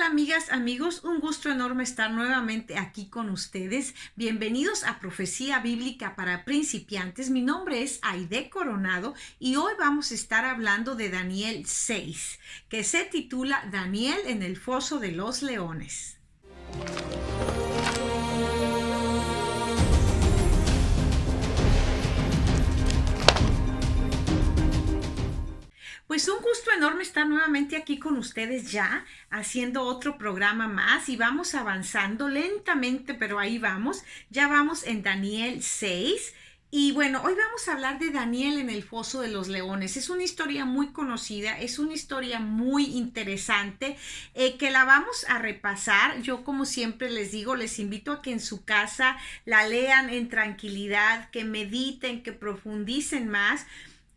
amigas, amigos? Un gusto enorme estar nuevamente aquí con ustedes. Bienvenidos a Profecía Bíblica para Principiantes. Mi nombre es Aide Coronado y hoy vamos a estar hablando de Daniel 6, que se titula Daniel en el foso de los leones. Pues un gusto enorme estar nuevamente aquí con ustedes ya, haciendo otro programa más y vamos avanzando lentamente, pero ahí vamos. Ya vamos en Daniel 6 y bueno, hoy vamos a hablar de Daniel en el foso de los leones. Es una historia muy conocida, es una historia muy interesante que la vamos a repasar. Yo, como siempre les digo, les invito a que en su casa la lean en tranquilidad, que mediten, que profundicen más.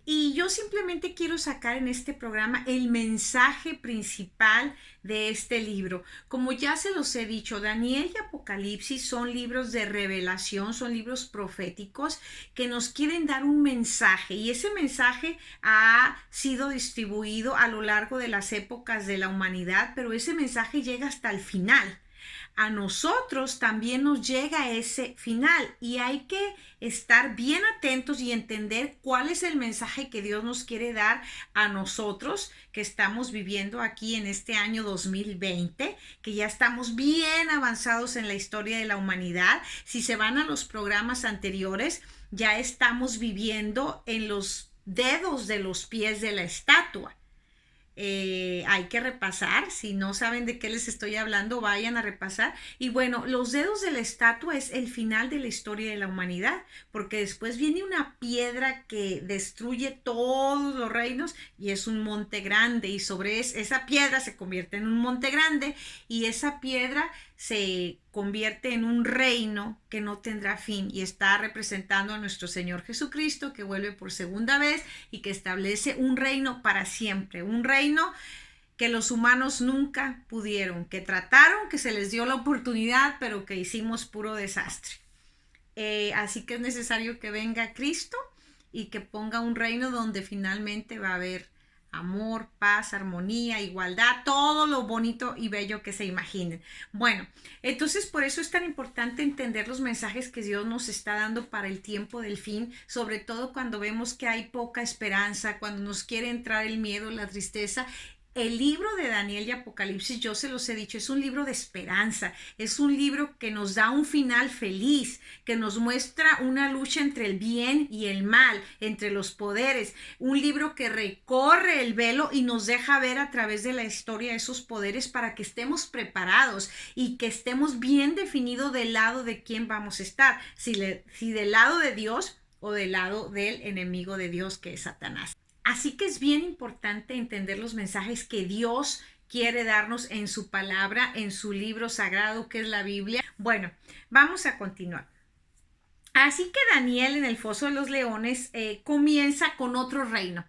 Y yo simplemente quiero sacar en este programa el mensaje principal de este libro. Como ya se los he dicho, Daniel y Apocalipsis son libros de revelación, son libros proféticos que nos quieren dar un mensaje y ese mensaje ha sido distribuido a lo largo de las épocas de la humanidad, pero ese mensaje llega hasta el final. A nosotros también nos llega ese final y hay que estar bien atentos y entender cuál es el mensaje que Dios nos quiere dar a nosotros que estamos viviendo aquí en este año 2020, que ya estamos bien avanzados en la historia de la humanidad. Si se van a los programas anteriores, ya estamos viviendo en los dedos de los pies de la estatua. Hay que repasar, si no saben de qué les estoy hablando, vayan a repasar. Y bueno, los dedos de la estatua es el final de la historia de la humanidad, porque después viene una piedra que destruye todos los reinos y es un monte grande, y sobre esa piedra se convierte en un monte grande y esa piedra se convierte en un reino que no tendrá fin y está representando a nuestro Señor Jesucristo, que vuelve por segunda vez y que establece un reino para siempre, un reino que los humanos nunca pudieron, que trataron, que se les dio la oportunidad, pero que hicimos puro desastre. Así que es necesario que venga Cristo y que ponga un reino donde finalmente va a haber amor, paz, armonía, igualdad, todo lo bonito y bello que se imaginen. Bueno, entonces por eso es tan importante entender los mensajes que Dios nos está dando para el tiempo del fin, sobre todo cuando vemos que hay poca esperanza, cuando nos quiere entrar el miedo, la tristeza. El libro de Daniel y Apocalipsis, yo se los he dicho, es un libro de esperanza, es un libro que nos da un final feliz, que nos muestra una lucha entre el bien y el mal, entre los poderes, un libro que recorre el velo y nos deja ver a través de la historia esos poderes para que estemos preparados y que estemos bien definidos del lado de quién vamos a estar, si del lado de Dios o del lado del enemigo de Dios, que es Satanás. Así que es bien importante entender los mensajes que Dios quiere darnos en su palabra, en su libro sagrado que es la Biblia. Bueno, vamos a continuar. Así que Daniel en el foso de los leones comienza con otro reino.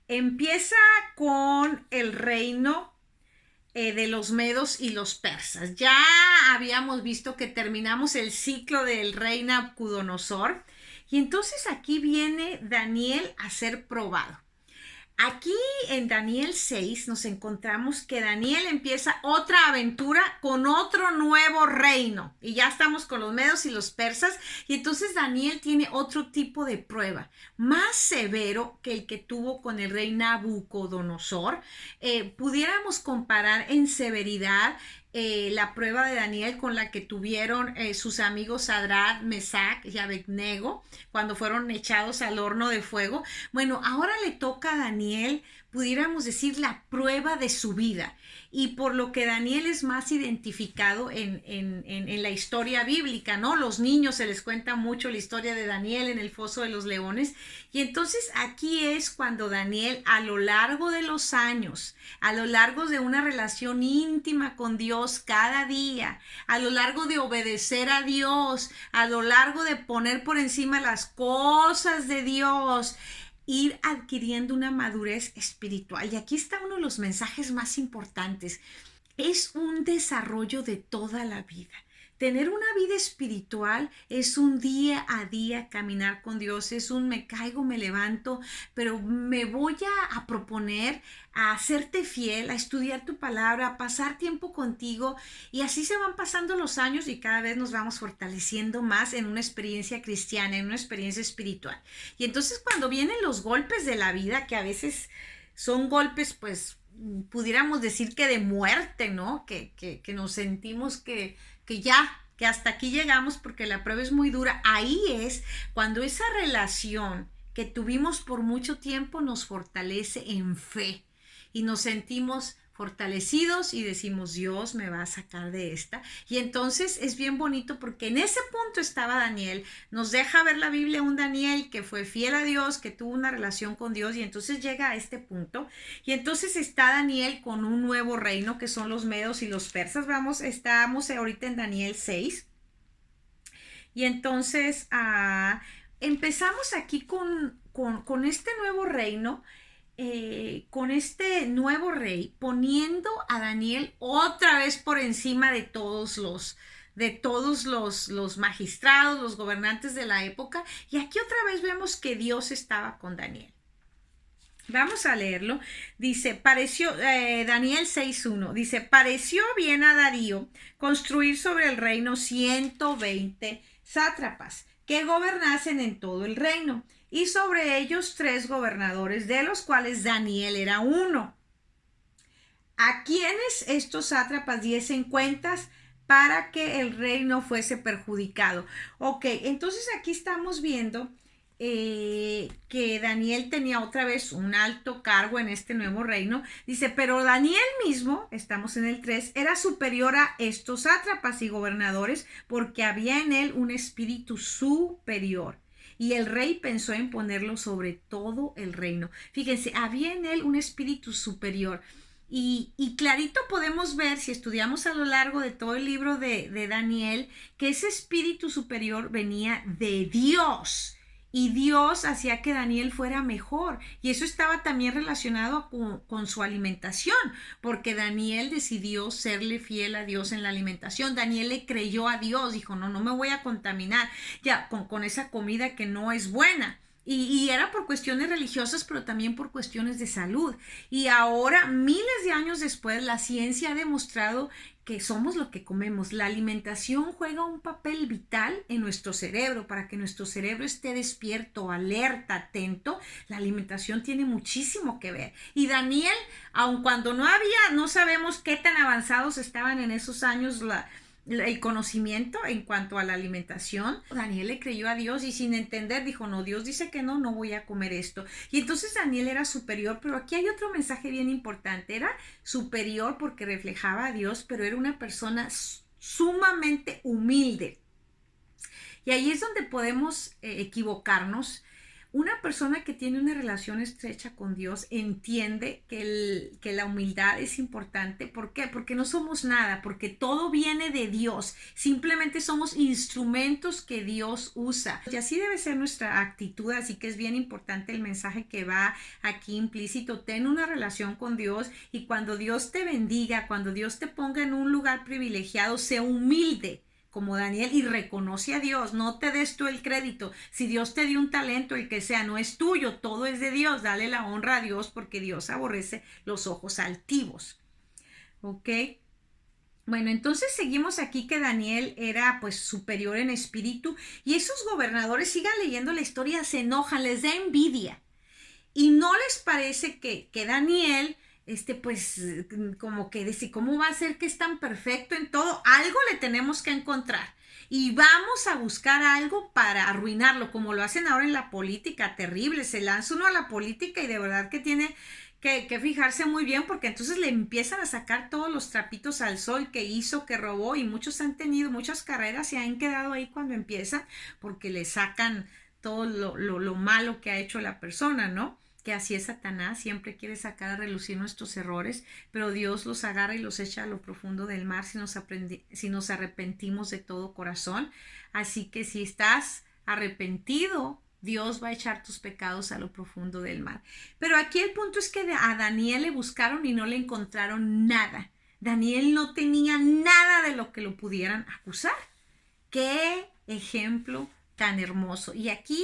Empieza con el reino de los medos y los persas. Ya habíamos visto que terminamos el ciclo del rey Nabucodonosor y entonces aquí viene Daniel a ser probado. Aquí en Daniel 6 nos encontramos que Daniel empieza otra aventura con otro nuevo reino y ya estamos con los medos y los persas y entonces Daniel tiene otro tipo de prueba más severo que el que tuvo con el rey Nabucodonosor. Pudiéramos comparar en severidad la prueba de Daniel con la que tuvieron sus amigos Sadrach, Mesach y Abednego cuando fueron echados al horno de fuego. Bueno, ahora le toca a Daniel, pudiéramos decir, la prueba de su vida. Y por lo que Daniel es más identificado en la historia bíblica, ¿no? Los niños se les cuenta mucho la historia de Daniel en el foso de los leones. Y entonces aquí es cuando Daniel, a lo largo de los años, a lo largo de una relación íntima con Dios cada día, a lo largo de obedecer a Dios, a lo largo de poner por encima las cosas de Dios, ir adquiriendo una madurez espiritual. Y aquí está uno de los mensajes más importantes. Es un desarrollo de toda la vida. Tener una vida espiritual es un día a día caminar con Dios, es un me caigo, me levanto, pero me voy a proponer a hacerte fiel, a estudiar tu palabra, a pasar tiempo contigo y así se van pasando los años y cada vez nos vamos fortaleciendo más en una experiencia cristiana, en una experiencia espiritual. Y entonces cuando vienen los golpes de la vida, que a veces son golpes pues pudiéramos decir que de muerte, ¿no? Que nos sentimos que ya, que hasta aquí llegamos porque la prueba es muy dura. Ahí es cuando esa relación que tuvimos por mucho tiempo nos fortalece en fe y nos sentimos fortalecidos y decimos Dios me va a sacar de esta y entonces es bien bonito porque en ese punto estaba Daniel, nos deja ver la Biblia un Daniel que fue fiel a Dios, que tuvo una relación con Dios y entonces llega a este punto y entonces está Daniel con un nuevo reino que son los medos y los persas. Estamos ahorita en Daniel 6 y entonces empezamos aquí con este nuevo reino, con este nuevo rey, poniendo a Daniel otra vez por encima de todos los magistrados, los gobernantes de la época. Y aquí otra vez vemos que Dios estaba con Daniel. Vamos a leerlo. Dice, Daniel 6.1, dice, pareció bien a Darío construir sobre el reino 120 sátrapas que gobernasen en todo el reino, y sobre ellos 3 gobernadores, de los cuales Daniel era uno, a quienes estos sátrapas diesen cuentas para que el rey no fuese perjudicado. Ok, entonces aquí estamos viendo que Daniel tenía otra vez un alto cargo en este nuevo reino. Dice, pero Daniel mismo, estamos en el 3, era superior a estos sátrapas y gobernadores porque había en él un espíritu superior. Y el rey pensó en ponerlo sobre todo el reino. Fíjense, había en él un espíritu superior. Y clarito podemos ver, si estudiamos a lo largo de todo el libro de Daniel, que ese espíritu superior venía de Dios. Y Dios hacía que Daniel fuera mejor. Y eso estaba también relacionado con su alimentación, porque Daniel decidió serle fiel a Dios en la alimentación. Daniel le creyó a Dios, dijo, no me voy a contaminar ya con esa comida que no es buena. Y era por cuestiones religiosas, pero también por cuestiones de salud. Y ahora, miles de años después, la ciencia ha demostrado que somos lo que comemos. La alimentación juega un papel vital en nuestro cerebro. Para que nuestro cerebro esté despierto, alerta, atento, la alimentación tiene muchísimo que ver. Y Daniel, aun cuando no sabemos qué tan avanzados estaban en esos años el conocimiento en cuanto a la alimentación, Daniel le creyó a Dios y sin entender dijo, no, Dios dice que no voy a comer esto. Y entonces Daniel era superior, pero aquí hay otro mensaje bien importante, era superior porque reflejaba a Dios, pero era una persona sumamente humilde. Y ahí es donde podemos equivocarnos. Una persona que tiene una relación estrecha con Dios entiende que la humildad es importante. ¿Por qué? Porque no somos nada, porque todo viene de Dios. Simplemente somos instrumentos que Dios usa. Y así debe ser nuestra actitud, así que es bien importante el mensaje que va aquí implícito. Ten una relación con Dios y cuando Dios te bendiga, cuando Dios te ponga en un lugar privilegiado, sé humilde como Daniel y reconoce a Dios, no te des tú el crédito. Si Dios te dio un talento, el que sea, no es tuyo, todo es de Dios. Dale la honra a Dios porque Dios aborrece los ojos altivos. ¿Ok? Bueno, entonces seguimos aquí que Daniel era pues superior en espíritu y esos gobernadores, sigan leyendo la historia, se enojan, les da envidia y no les parece que Daniel pues como que dice, ¿cómo va a ser que es tan perfecto en todo? Algo le tenemos que encontrar y vamos a buscar algo para arruinarlo, como lo hacen ahora en la política, terrible, se lanza uno a la política y de verdad que tiene que fijarse muy bien porque entonces le empiezan a sacar todos los trapitos al sol que hizo, que robó y muchos han tenido muchas carreras y han quedado ahí cuando empiezan porque le sacan todo lo malo que ha hecho la persona, ¿no? Que así es Satanás, siempre quiere sacar a relucir nuestros errores, pero Dios los agarra y los echa a lo profundo del mar si nos arrepentimos de todo corazón. Así que si estás arrepentido, Dios va a echar tus pecados a lo profundo del mar. Pero aquí el punto es que a Daniel le buscaron y no le encontraron nada. Daniel no tenía nada de lo que lo pudieran acusar. Qué ejemplo tan hermoso. Y aquí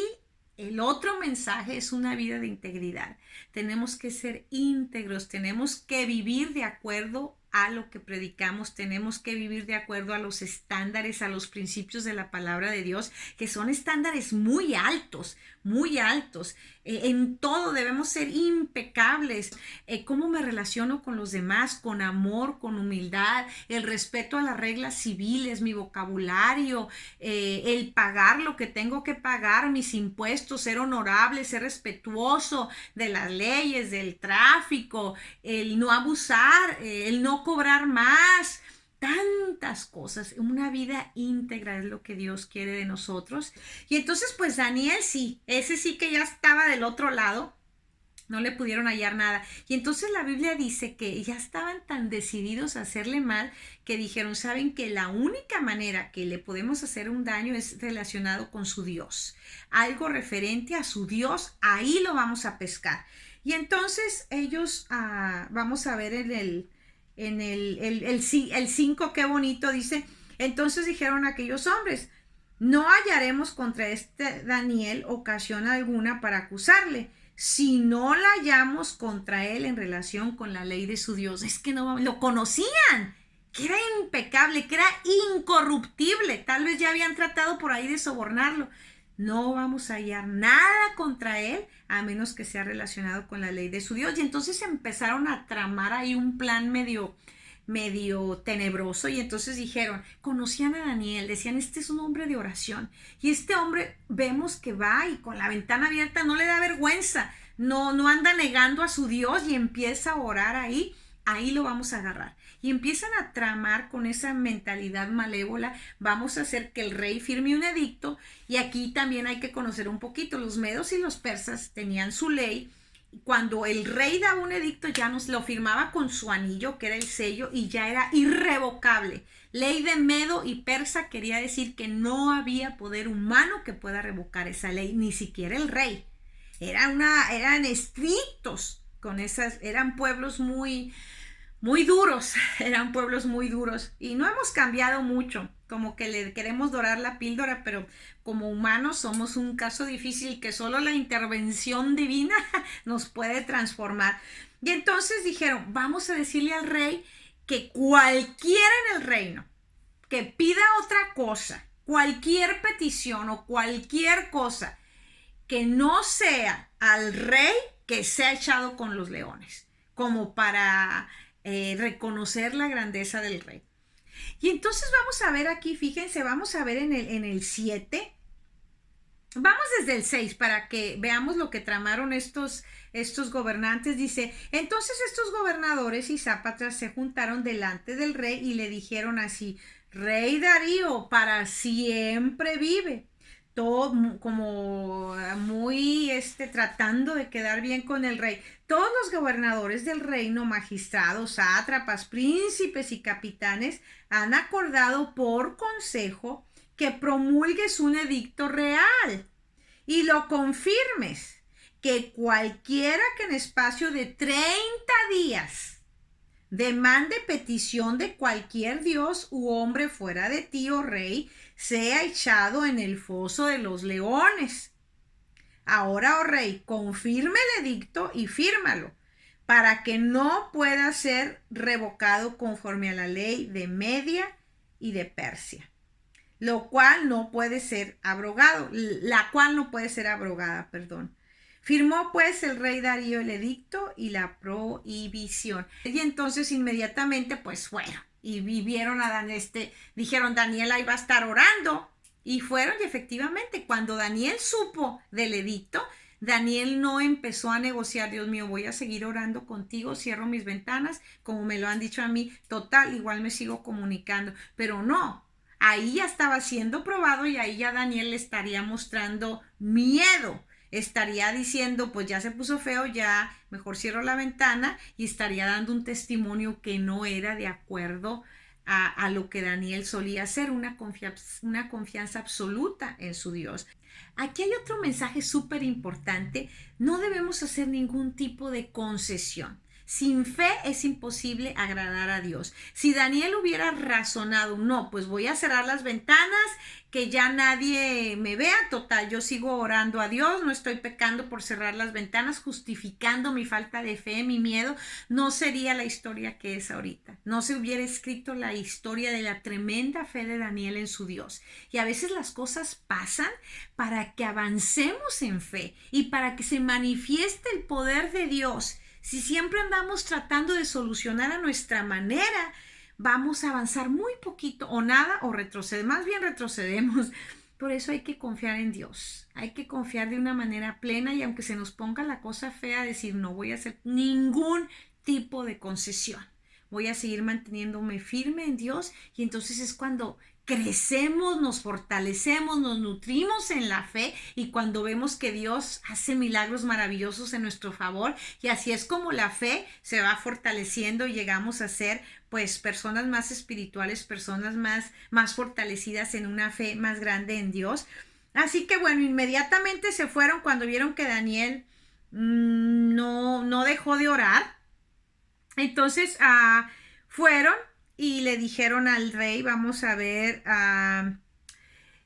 el otro mensaje es una vida de integridad. Tenemos que ser íntegros, tenemos que vivir de acuerdo a lo que predicamos, tenemos que vivir de acuerdo a los estándares, a los principios de la palabra de Dios, que son estándares muy altos, muy altos. En todo debemos ser impecables. ¿Cómo me relaciono con los demás? Con amor, con humildad, el respeto a las reglas civiles, mi vocabulario, el pagar lo que tengo que pagar, mis impuestos, ser honorable, ser respetuoso de las leyes, del tráfico, el no abusar, el no cobrar más. Tantas cosas, una vida íntegra es lo que Dios quiere de nosotros. Y entonces pues Daniel sí, ese sí que ya estaba del otro lado, no le pudieron hallar nada. Y entonces la Biblia dice que ya estaban tan decididos a hacerle mal que dijeron, saben que la única manera que le podemos hacer un daño es relacionado con su Dios. Algo referente a su Dios, ahí lo vamos a pescar. Y entonces ellos, vamos a ver el 5, qué bonito dice. Entonces dijeron aquellos hombres, no hallaremos contra este Daniel ocasión alguna para acusarle, si no la hallamos contra él en relación con la ley de su Dios. Es que no lo conocían, que era impecable, que era incorruptible. Tal vez ya habían tratado por ahí de sobornarlo. No vamos a hallar nada contra él a menos que sea relacionado con la ley de su Dios. Y entonces empezaron a tramar ahí un plan medio tenebroso, y entonces dijeron, conocían a Daniel, decían, este es un hombre de oración, y este hombre vemos que va y con la ventana abierta no le da vergüenza, no anda negando a su Dios y empieza a orar ahí lo vamos a agarrar. Y empiezan a tramar con esa mentalidad malévola, vamos a hacer que el rey firme un edicto. Y aquí también hay que conocer un poquito, los medos y los persas tenían su ley. Cuando el rey daba un edicto ya nos lo firmaba con su anillo, que era el sello, y ya era irrevocable. Ley de Medo y Persa quería decir que no había poder humano que pueda revocar esa ley, ni siquiera el rey. Eran estrictos con esas, eran pueblos muy duros, eran pueblos muy duros, y no hemos cambiado mucho, como que le queremos dorar la píldora, pero como humanos somos un caso difícil que solo la intervención divina nos puede transformar. Y entonces dijeron, vamos a decirle al rey que cualquiera en el reino que pida otra cosa, cualquier petición o cualquier cosa que no sea al rey, que sea echado con los leones, como para reconocer la grandeza del rey. Y entonces vamos a ver aquí, fíjense, vamos a ver en el 7. Vamos desde el 6 para que veamos lo que tramaron estos gobernantes. Dice, entonces estos gobernadores y sátrapas se juntaron delante del rey y le dijeron así, Rey Darío, para siempre vive. Todo como muy tratando de quedar bien con el rey. Todos los gobernadores del reino, magistrados, sátrapas, príncipes y capitanes han acordado por consejo que promulgues un edicto real y lo confirmes, que cualquiera que en espacio de 30 días demande petición de cualquier dios u hombre fuera de ti, oh rey, sea echado en el foso de los leones. Ahora, oh rey, confirme el edicto y fírmalo, para que no pueda ser revocado conforme a la ley de Media y de Persia, lo cual no puede ser abrogado, la cual no puede ser abrogada, perdón. Firmó pues el rey Darío el edicto y la prohibición. Y entonces inmediatamente pues fueron y vivieron dijeron, Daniel ahí va a estar orando. Y fueron, y efectivamente cuando Daniel supo del edicto, Daniel no empezó a negociar, Dios mío, voy a seguir orando contigo, cierro mis ventanas, como me lo han dicho a mí, total, igual me sigo comunicando, pero no, ahí ya estaba siendo probado y ahí ya Daniel le estaría mostrando miedo. Estaría diciendo, pues ya se puso feo, ya mejor cierro la ventana, y estaría dando un testimonio que no era de acuerdo a lo que Daniel solía hacer, una confianza absoluta en su Dios. Aquí hay otro mensaje súper importante, no debemos hacer ningún tipo de concesión. Sin fe es imposible agradar a Dios. Si Daniel hubiera razonado, no, pues voy a cerrar las ventanas, que ya nadie me vea, total, yo sigo orando a Dios, no estoy pecando por cerrar las ventanas, justificando mi falta de fe, mi miedo, no sería la historia que es ahorita. No se hubiera escrito la historia de la tremenda fe de Daniel en su Dios. Y a veces las cosas pasan para que avancemos en fe y para que se manifieste el poder de Dios. Si siempre andamos tratando de solucionar a nuestra manera, vamos a avanzar muy poquito o nada o retroceder, más bien retrocedemos. Por eso hay que confiar en Dios, hay que confiar de una manera plena y aunque se nos ponga la cosa fea, decir no voy a hacer ningún tipo de concesión, voy a seguir manteniéndome firme en Dios y entonces es cuando crecemos, nos fortalecemos, nos nutrimos en la fe y cuando vemos que Dios hace milagros maravillosos en nuestro favor y así es como la fe se va fortaleciendo y llegamos a ser pues personas más espirituales, personas más fortalecidas en una fe más grande en Dios. Así que bueno, inmediatamente se fueron cuando vieron que Daniel no dejó de orar. Entonces fueron y le dijeron al rey, vamos a ver,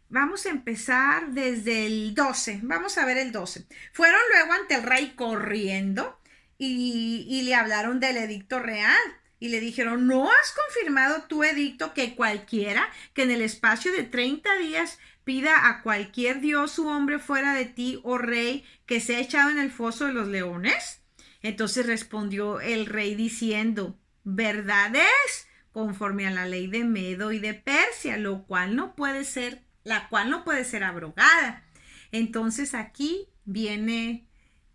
vamos a empezar desde el 12, vamos a ver el 12. Fueron luego ante el rey corriendo y le hablaron del edicto real. Y le dijeron, ¿no has confirmado tu edicto que cualquiera que en el espacio de 30 días pida a cualquier dios u hombre fuera de ti, oh rey, que sea echado en el foso de los leones? Entonces respondió el rey diciendo, verdad es, conforme a la ley de Medo y de Persia, la cual no puede ser abrogada. Entonces aquí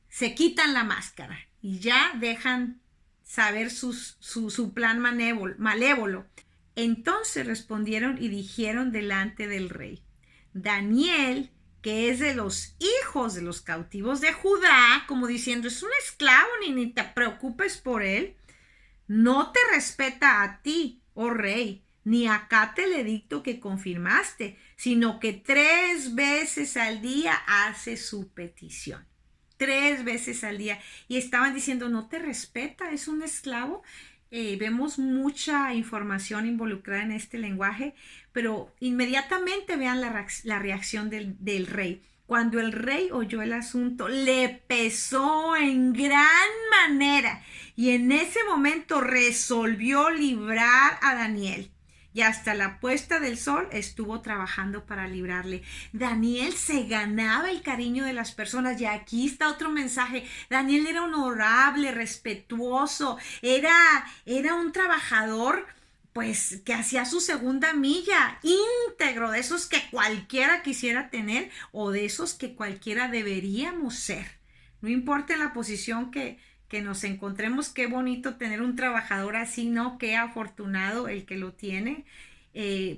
se quitan la máscara y ya dejan saber su plan malévolo. Entonces respondieron y dijeron delante del rey, Daniel, que es de los hijos de los cautivos de Judá, como diciendo, es un esclavo, ni te preocupes por él, no te respeta a ti, oh rey, ni acate el edicto que confirmaste, sino que 3 veces al día hace su petición. 3 veces al día. Y estaban diciendo, no te respeta, es un esclavo. Vemos mucha información involucrada en este lenguaje, pero inmediatamente vean la reacción del rey. Cuando el rey oyó el asunto, le pesó en gran manera y en ese momento resolvió librar a Daniel. Y hasta la puesta del sol estuvo trabajando para librarle. Daniel se ganaba el cariño de las personas. Y aquí está otro mensaje. Daniel era honorable, respetuoso, era un trabajador pues que hacía su segunda milla, íntegro, de esos que cualquiera quisiera tener o de esos que cualquiera deberíamos ser. No importa en la posición que nos encontremos, qué bonito tener un trabajador así, ¿no? Qué afortunado el que lo tiene.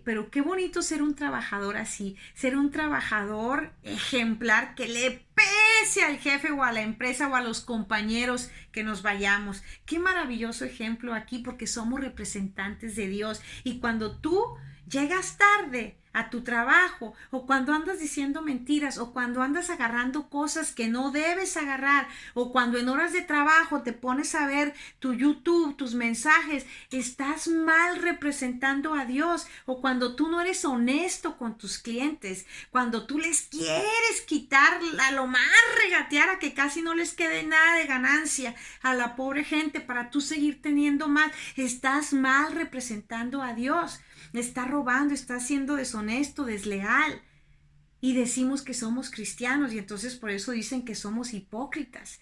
Pero qué bonito ser un trabajador así, ser un trabajador ejemplar que le pese al jefe o a la empresa o a los compañeros que nos vayamos. Qué maravilloso ejemplo aquí porque somos representantes de Dios y cuando tú llegas tarde a tu trabajo o cuando andas diciendo mentiras o cuando andas agarrando cosas que no debes agarrar o cuando en horas de trabajo te pones a ver tu YouTube, tus mensajes, estás mal representando a Dios o cuando tú no eres honesto con tus clientes, cuando tú les quieres quitar a lo más regatear a que casi no les quede nada de ganancia a la pobre gente para tú seguir teniendo más, estás mal representando a Dios. Está robando, está siendo deshonesto, desleal. Y decimos que somos cristianos y entonces por eso dicen que somos hipócritas.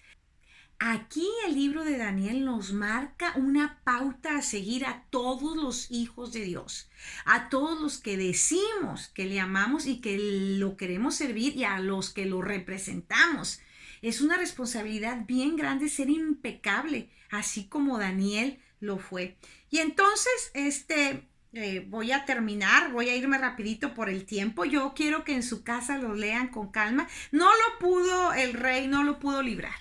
Aquí el libro de Daniel nos marca una pauta a seguir a todos los hijos de Dios, a todos los que decimos que le amamos y que lo queremos servir y a los que lo representamos. Es una responsabilidad bien grande ser impecable, así como Daniel lo fue. Y entonces, voy a terminar, voy a irme rapidito por el tiempo. Yo quiero que en su casa lo lean con calma. El rey no lo pudo librar,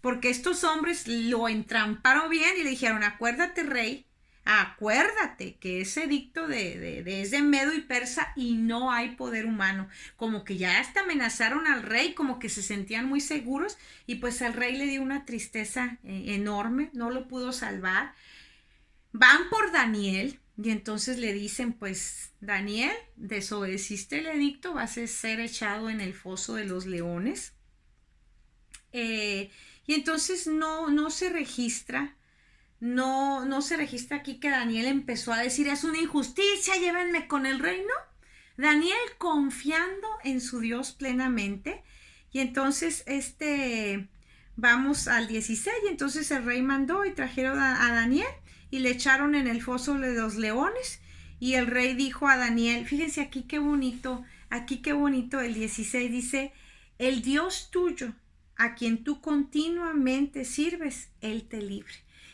porque estos hombres lo entramparon bien y le dijeron, acuérdate rey, acuérdate que ese edicto es de Medo y Persa y no hay poder humano. Como que ya hasta amenazaron al rey, como que se sentían muy seguros y pues al rey le dio una tristeza enorme, no lo pudo salvar. Van por Daniel y entonces le dicen, pues Daniel, desobedeciste el edicto, vas a ser echado en el foso de los leones. Y entonces no se registra, no se registra aquí que Daniel empezó a decir, es una injusticia, llévenme con el reino. Daniel confiando en su Dios plenamente. Y entonces vamos al 16, y entonces el rey mandó y trajeron a Daniel y le echaron en el foso de los leones. Y el rey dijo a Daniel, fíjense aquí qué bonito el 16 dice, el Dios tuyo, a quien tú continuamente sirves, Él te libre.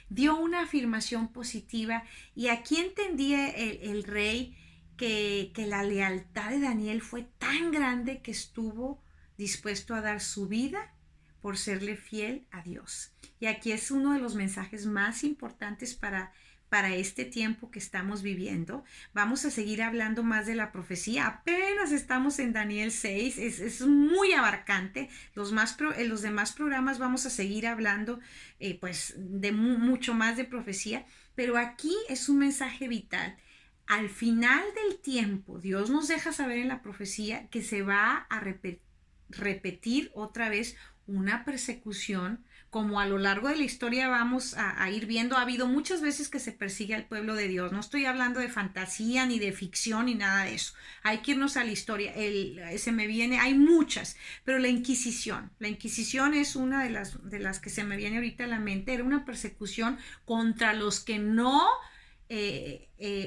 Dio una afirmación positiva y aquí entendía el rey que la lealtad de Daniel fue tan grande que estuvo dispuesto a dar su vida por serle fiel a Dios. Y aquí es uno de los mensajes más importantes para este tiempo que estamos viviendo. Vamos a seguir hablando más de la profecía. Apenas estamos en Daniel 6. Es muy abarcante. Los demás programas vamos a seguir hablando pues de mucho más de profecía. Pero aquí es un mensaje vital. Al final del tiempo, Dios nos deja saber en la profecía que se va a repetir otra vez una persecución, como a lo largo de la historia vamos a ir viendo. Ha habido muchas veces que se persigue al pueblo de Dios. No estoy hablando de fantasía, ni de ficción, ni nada de eso. Hay que irnos a la historia. Hay muchas, pero la Inquisición es una de las que se me viene ahorita a la mente. Era una persecución contra los que no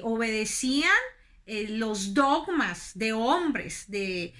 obedecían los dogmas de hombres, de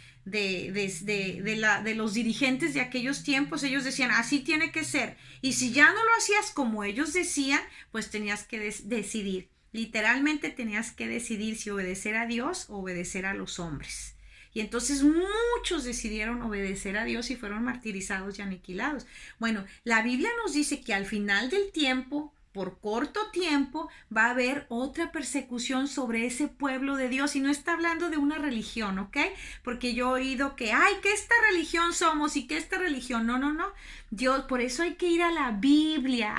los dirigentes de aquellos tiempos. Ellos decían, así tiene que ser. Y si ya no lo hacías como ellos decían, pues tenías que decidir. Literalmente tenías que decidir si obedecer a Dios o obedecer a los hombres. Y entonces muchos decidieron obedecer a Dios y fueron martirizados y aniquilados. Bueno, la Biblia nos dice que al final del tiempo, por corto tiempo, va a haber otra persecución sobre ese pueblo de Dios. Y no está hablando de una religión, ¿ok? Porque yo he oído que, que esta religión somos y que esta religión. No. Dios, por eso hay que ir a la Biblia,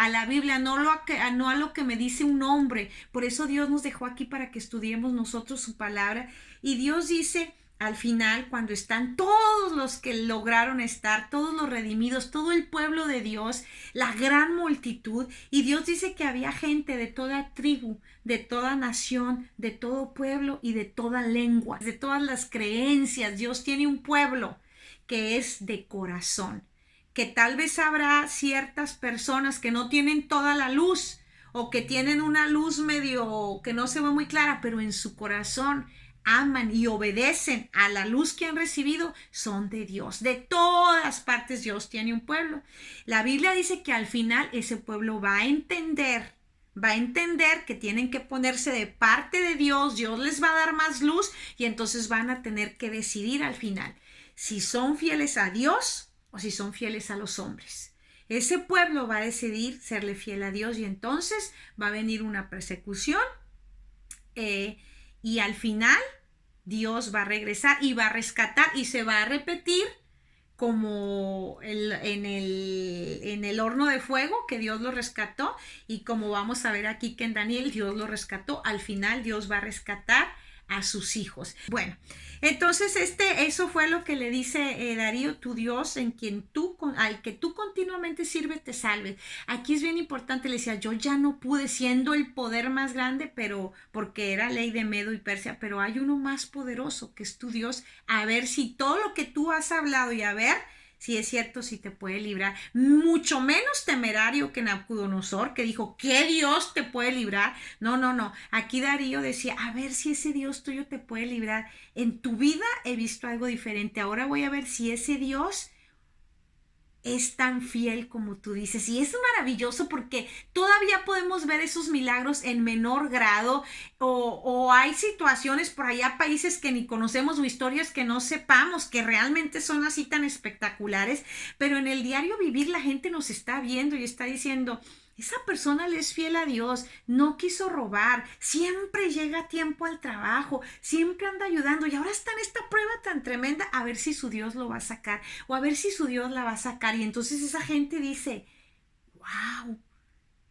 no a lo que me dice un hombre. Por eso Dios nos dejó aquí para que estudiemos nosotros su palabra. Y Dios dice, al final, cuando están todos los que lograron estar, todos los redimidos, todo el pueblo de Dios, la gran multitud, y Dios dice que había gente de toda tribu, de toda nación, de todo pueblo y de toda lengua, de todas las creencias. Dios tiene un pueblo que es de corazón, que tal vez habrá ciertas personas que no tienen toda la luz o que tienen una luz medio que no se ve muy clara, pero en su corazón aman y obedecen a la luz que han recibido, son de Dios. De todas partes Dios tiene un pueblo. La Biblia dice que al final ese pueblo va a entender que tienen que ponerse de parte de Dios. Dios les va a dar más luz y entonces van a tener que decidir al final si son fieles a Dios o si son fieles a los hombres. Ese pueblo va a decidir serle fiel a Dios y entonces va a venir una persecución y al final Dios va a regresar y va a rescatar y se va a repetir como en el horno de fuego, que Dios lo rescató, y como vamos a ver aquí que en Daniel Dios lo rescató. Al final Dios va a rescatar a sus hijos. Bueno, entonces eso fue lo que le dice Darío, tu Dios, al que tú continuamente sirves, te salve. Aquí es bien importante, le decía, yo ya no pude, siendo el poder más grande, pero porque era ley de Medo y Persia, pero hay uno más poderoso, que es tu Dios, a ver si todo lo que tú has hablado y a ver si es cierto, si te puede librar. Mucho menos temerario que Nabucodonosor, que dijo, ¿qué Dios te puede librar? No. Aquí Darío decía, a ver si ese Dios tuyo te puede librar. En tu vida he visto algo diferente. Ahora voy a ver si ese Dios es tan fiel como tú dices. Y es maravilloso porque todavía podemos ver esos milagros en menor grado, o hay situaciones por allá, países que ni conocemos, o historias que no sepamos que realmente son así tan espectaculares, pero en el diario vivir la gente nos está viendo y está diciendo, Esa persona le es fiel a Dios, no quiso robar, siempre llega a tiempo al trabajo, siempre anda ayudando y ahora está en esta prueba tan tremenda, a ver si su Dios lo va a sacar o a ver si su Dios la va a sacar. Y entonces esa gente dice, wow,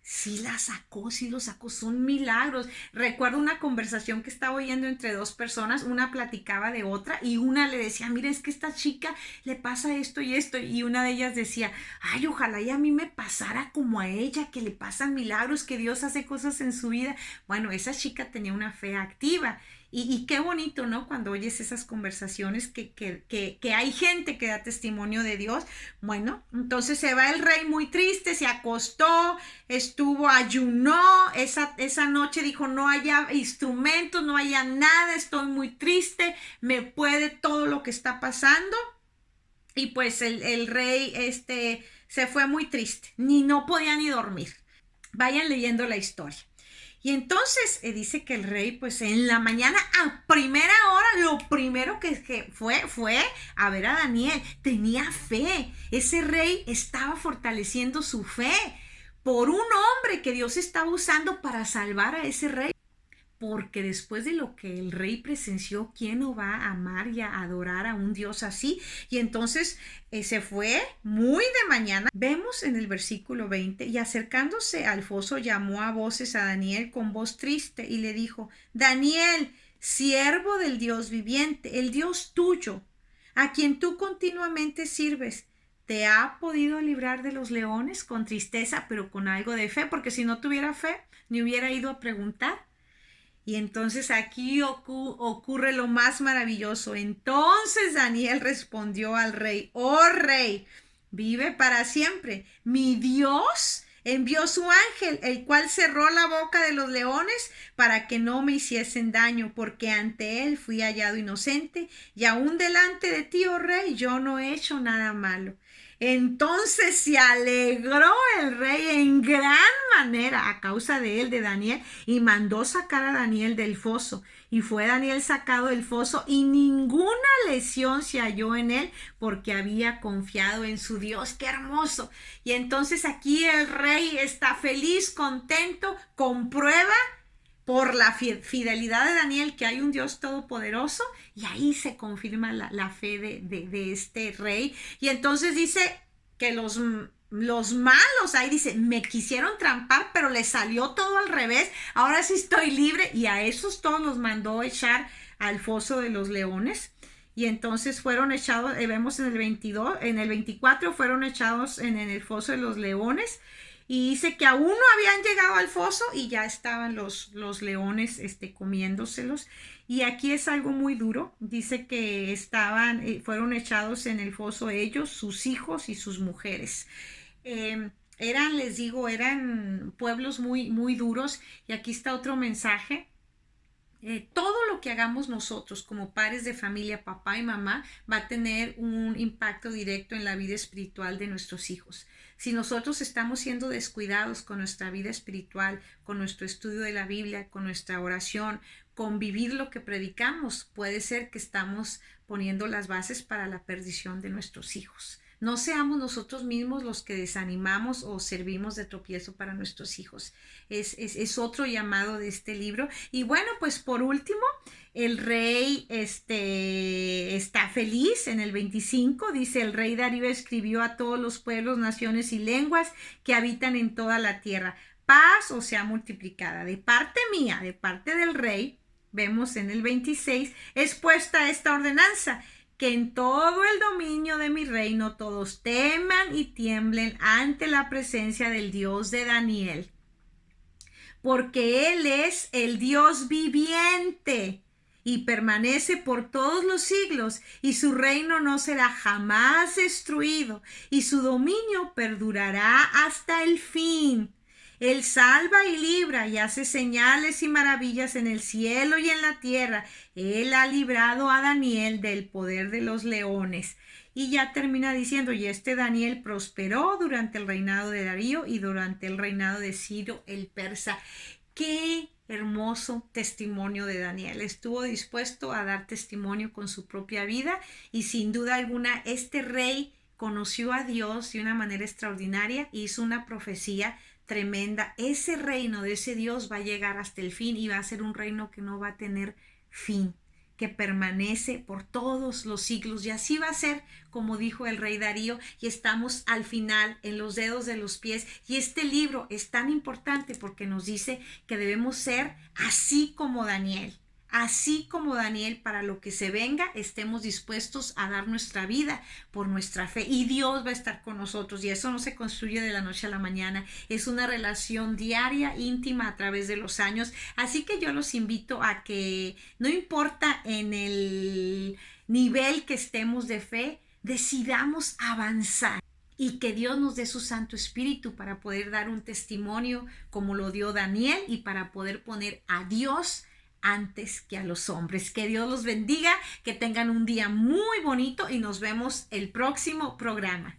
sí la sacó, sí lo sacó, son milagros. Recuerdo una conversación que estaba oyendo entre dos personas, una platicaba de otra y una le decía, mira, es que esta chica le pasa esto y esto, y una de ellas decía, ay, ojalá y a mí me pasara como a ella, que le pasan milagros, que Dios hace cosas en su vida. Bueno, esa chica tenía una fe activa. Y qué bonito, ¿no? Cuando oyes esas conversaciones que hay gente que da testimonio de Dios. Bueno, entonces se va el rey muy triste, se acostó, estuvo, ayunó, esa noche dijo, no haya instrumentos, no haya nada, estoy muy triste, me puede todo lo que está pasando. Y pues el rey se fue muy triste, ni no podía ni dormir. Vayan leyendo la historia. Y entonces dice que el rey, pues en la mañana, a primera hora, lo primero que fue a ver a Daniel. Tenía fe. Ese rey estaba fortaleciendo su fe por un hombre que Dios estaba usando para salvar a ese rey. Porque después de lo que el rey presenció, ¿quién no va a amar y a adorar a un Dios así? Y entonces se fue muy de mañana. Vemos en el versículo 20, y acercándose al foso llamó a voces a Daniel con voz triste y le dijo, Daniel, siervo del Dios viviente, el Dios tuyo, a quien tú continuamente sirves, ¿te ha podido librar de los leones? Con tristeza, pero con algo de fe, porque si no tuviera fe, ni hubiera ido a preguntar. Y entonces aquí ocurre lo más maravilloso. Entonces Daniel respondió al rey, oh rey, vive para siempre. Mi Dios envió su ángel, el cual cerró la boca de los leones para que no me hiciesen daño, porque ante él fui hallado inocente y aún delante de ti, oh rey, yo no he hecho nada malo. Entonces se alegró el rey en gran manera a causa de él, de Daniel, y mandó sacar a Daniel del foso. Y fue Daniel sacado del foso y ninguna lesión se halló en él porque había confiado en su Dios. ¡Qué hermoso! Y entonces aquí el rey está feliz, contento, comprueba por la fidelidad de Daniel que hay un Dios todopoderoso, y ahí se confirma la fe de este rey. Y entonces dice que los malos, ahí dice, me quisieron trampar, pero les salió todo al revés, ahora sí estoy libre, y a esos todos los mandó echar al foso de los leones. Y entonces fueron echados, vemos en el 22, en el 24 fueron echados en el foso de los leones. Y dice que aún no habían llegado al foso y ya estaban los leones comiéndoselos. Y aquí es algo muy duro. Dice que fueron echados en el foso ellos, sus hijos y sus mujeres. Les digo, eran pueblos muy, muy duros. Y aquí está otro mensaje. Todo lo que hagamos nosotros como padres de familia, papá y mamá, va a tener un impacto directo en la vida espiritual de nuestros hijos. Si nosotros estamos siendo descuidados con nuestra vida espiritual, con nuestro estudio de la Biblia, con nuestra oración, con vivir lo que predicamos, puede ser que estamos poniendo las bases para la perdición de nuestros hijos. No seamos nosotros mismos los que desanimamos o servimos de tropiezo para nuestros hijos. Es otro llamado de este libro. Y bueno, pues por último, el rey está feliz. En el 25 dice, el rey Darío escribió a todos los pueblos, naciones y lenguas que habitan en toda la tierra. Paz o sea multiplicada. De parte mía, de parte del rey, vemos en el 26, es puesta esta ordenanza, que en todo el dominio de mi reino todos teman y tiemblen ante la presencia del Dios de Daniel, porque Él es el Dios viviente y permanece por todos los siglos, y su reino no será jamás destruido, y su dominio perdurará hasta el fin. Él salva y libra y hace señales y maravillas en el cielo y en la tierra. Él ha librado a Daniel del poder de los leones. Y ya termina diciendo, y este Daniel prosperó durante el reinado de Darío y durante el reinado de Ciro el persa. ¡Qué hermoso testimonio de Daniel! Estuvo dispuesto a dar testimonio con su propia vida, y sin duda alguna este rey conoció a Dios de una manera extraordinaria, hizo una profecía tremenda. Ese reino de ese Dios va a llegar hasta el fin y va a ser un reino que no va a tener fin, que permanece por todos los siglos. Y así va a ser, como dijo el rey Darío, y estamos al final, en los dedos de los pies. Y este libro es tan importante porque nos dice que debemos ser así como Daniel. Así como Daniel, para lo que se venga, estemos dispuestos a dar nuestra vida por nuestra fe. Y Dios va a estar con nosotros. Y eso no se construye de la noche a la mañana. Es una relación diaria, íntima, a través de los años. Así que yo los invito a que, no importa en el nivel que estemos de fe, decidamos avanzar. Y que Dios nos dé su Santo Espíritu para poder dar un testimonio como lo dio Daniel y para poder poner a Dios antes que a los hombres. Que Dios los bendiga, que tengan un día muy bonito y nos vemos el próximo programa.